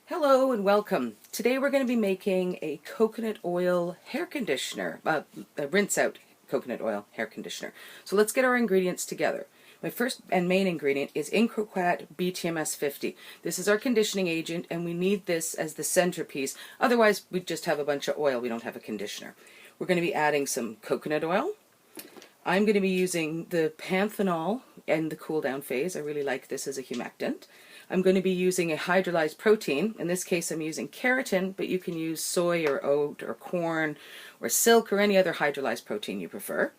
Hello and welcome. Today we're going to be making a coconut oil hair conditioner, a rinse out coconut oil hair conditioner. So let's get our ingredients together. My first and main ingredient is Incroquat BTMS 50. This is our conditioning agent and we need this as the centerpiece. Otherwise we'd just have a bunch of oil. We don't have a conditioner. We're going to be adding some coconut oil. I'm going to be using the panthenol in the cool down phase. I really like this as a humectant. I'm going to be using a hydrolyzed protein. In this case I'm using keratin, but you can use soy or oat or corn or silk or any other hydrolyzed protein you prefer.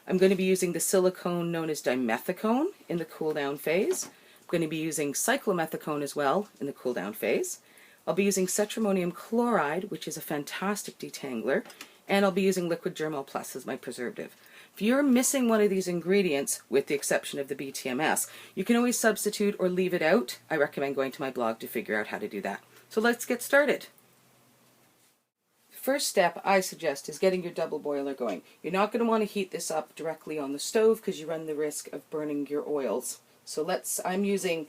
I'm going to be using the silicone known as dimethicone in the cool down phase. I'm going to be using cyclomethicone as well in the cool down phase. I'll be using cetrimonium chloride, which is a fantastic detangler, and I'll be using liquid Germall Plus as my preservative. If you're missing one of these ingredients, with the exception of the BTMS, you can always substitute or leave it out. I recommend going to my blog to figure out how to do that. So let's get started. First step I suggest is getting your double boiler going. You're not going to want to heat this up directly on the stove because you run the risk of burning your oils. So I'm using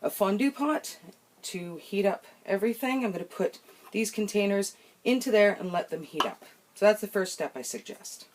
a fondue pot to heat up everything. I'm going to put these containers into there and let them heat up. So that's the first step I suggest.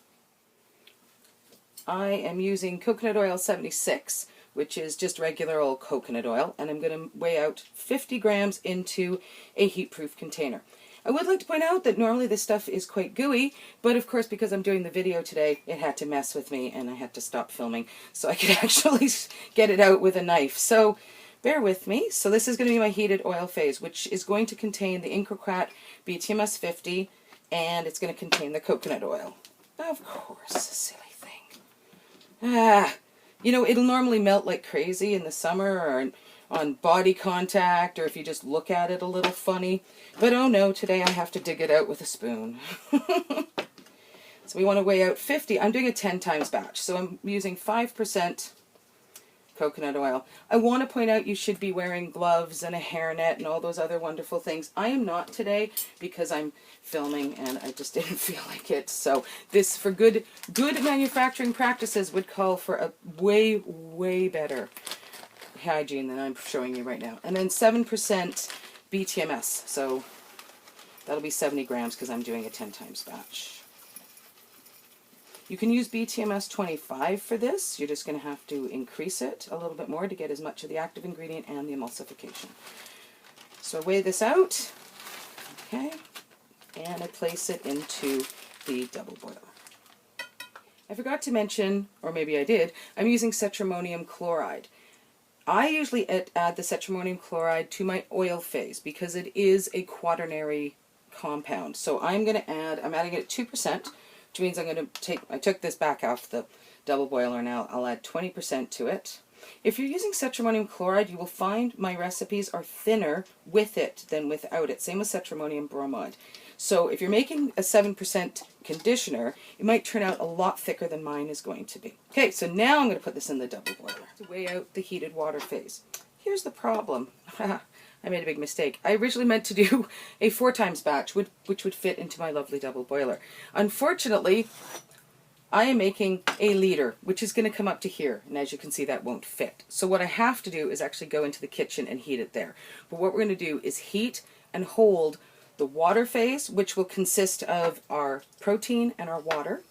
I am using coconut oil 76, which is just regular old coconut oil, and I'm going to weigh out 50 grams into a heat-proof container. I would like to point out that normally this stuff is quite gooey, but of course because I'm doing the video today, it had to mess with me and I had to stop filming so I could actually get it out with a knife. So bear with me. So this is going to be my heated oil phase, which is going to contain the Incroquat BTMS 50, and it's going to contain the coconut oil. Of course, silly. You know, it'll normally melt like crazy in the summer or on body contact or if you just look at it a little funny. But oh no, today I have to dig it out with a spoon. So we want to weigh out 50. I'm doing a 10 times batch, so I'm using 5% coconut oil. I want to point out you should be wearing gloves and a hairnet and all those other wonderful things. I am not today because I'm filming and I just didn't feel like it. So this, for good manufacturing practices, would call for a way better hygiene than I'm showing you right now. And then 7% BTMS, so that'll be 70 grams because I'm doing a 10 times batch. You can use BTMS 25 for this. You're just going to have to increase it a little bit more to get as much of the active ingredient and the emulsification. So I weigh this out, okay, and I place it into the double boiler. I forgot to mention, or maybe I did, I'm using cetrimonium chloride. I usually add the cetrimonium chloride to my oil phase because it is a quaternary compound. So I'm adding it at 2%. Which means I'm going to I took this back off the double boiler now. I'll add 20% to it. If you're using cetrimonium chloride, you will find my recipes are thinner with it than without it. Same with cetrimonium bromide. So if you're making a 7% conditioner, it might turn out a lot thicker than mine is going to be. Okay, so now I'm going to put this in the double boiler to weigh out the heated water phase. Here's the problem. I made a big mistake. I originally meant to do a 4 times batch, which would fit into my lovely double boiler. Unfortunately, I am making a liter, which is going to come up to here, and as you can see, that won't fit. So what I have to do is actually go into the kitchen and heat it there. But what we're going to do is heat and hold the water phase, which will consist of our protein and our water,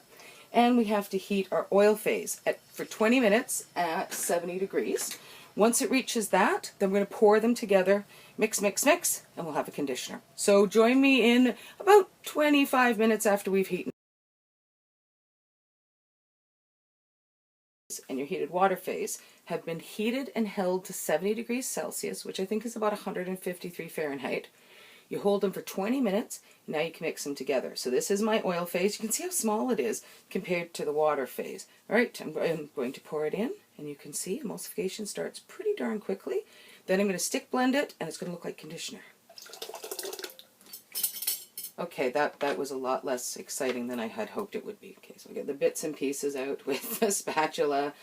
and we have to heat our oil phase for 20 minutes at 70 degrees. Once it reaches that, then we're going to pour them together, mix, and we'll have a conditioner. So join me in about 25 minutes after we've heated. And your heated water phase have been heated and held to 70 degrees Celsius, which I think is about 153 Fahrenheit. You hold them for 20 minutes, now you can mix them together. So this is my oil phase. You can see how small it is compared to the water phase. All right, I'm going to pour it in, and you can see emulsification starts pretty darn quickly. Then I'm going to stick blend it, and it's going to look like conditioner. Okay, that was a lot less exciting than I had hoped it would be. Okay, so I get the bits and pieces out with the spatula.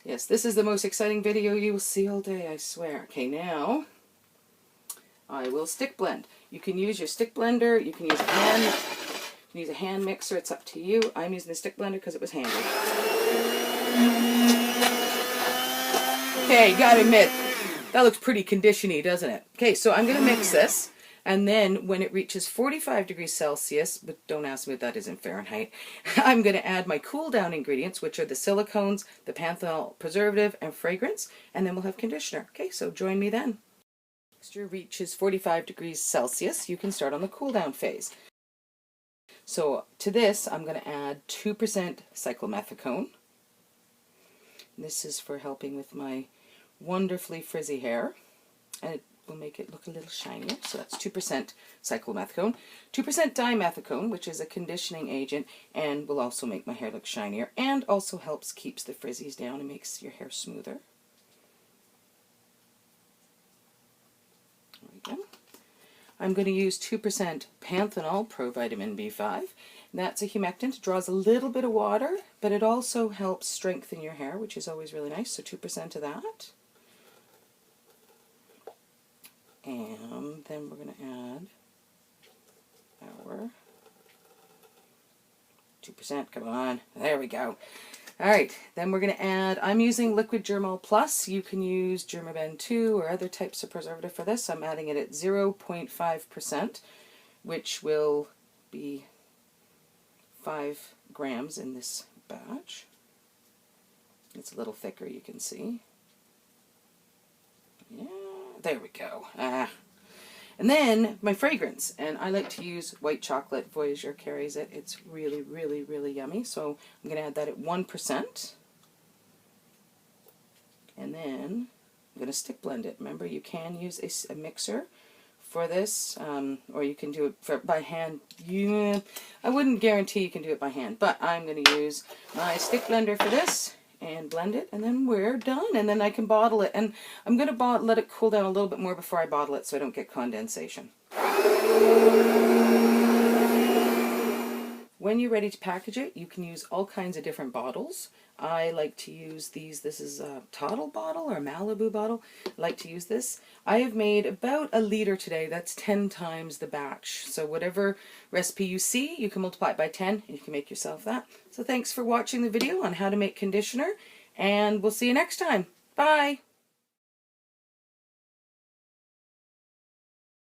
Yes, this is the most exciting video you will see all day, I swear. Okay, now I will stick blend. You can use your stick blender, you can use a hand mixer, it's up to you. I'm using the stick blender because it was handy. Okay, gotta admit, That looks pretty condition-y, doesn't it? Okay, so I'm going to mix this. And then when it reaches 45 degrees Celsius, but don't ask me what that is in Fahrenheit, I'm going to add my cool down ingredients, which are the silicones, the panthenol preservative, and fragrance, and then we'll have conditioner. Okay, so join me then. Mixture reaches 45 degrees Celsius, you can start on the cool down phase. So to this, I'm going to add 2% cyclomethicone. This is for helping with my wonderfully frizzy hair, and it will make it look a little shinier. So that's 2% cyclomethicone. 2% dimethicone, which is a conditioning agent and will also make my hair look shinier, and also helps keeps the frizzies down and makes your hair smoother. There we go. I'm going to use 2% panthenol provitamin B5. That's a humectant. It draws a little bit of water, but it also helps strengthen your hair, which is always really nice. So 2% of that. And then we're going to add our 2%. Come on. There we go. All right. Then we're going to add, I'm using Liquid Germall Plus. You can use Germaben 2 or other types of preservative for this. I'm adding it at 0.5%, which will be 5 grams in this batch. It's a little thicker, you can see. Yeah. There we go. And then my fragrance, and I like to use white chocolate. Voyager carries it. It's really, really, really yummy. So I'm going to add that at 1%. And then I'm going to stick blend it. Remember, you can use a mixer for this, or you can do it by hand. Yeah, I wouldn't guarantee you can do it by hand, but I'm going to use my stick blender for this and blend it, and then we're done. And then I can bottle it, and I'm going to let it cool down a little bit more before I bottle it so I don't get condensation. When you're ready to package it, you can use all kinds of different bottles. I like to use these. This is a Toddle bottle or a Malibu bottle. I like to use this. I have made about 1 liter today. That's 10 times the batch. So whatever recipe you see, you can multiply it by 10 and you can make yourself that. So thanks for watching the video on how to make conditioner, and we'll see you next time. Bye!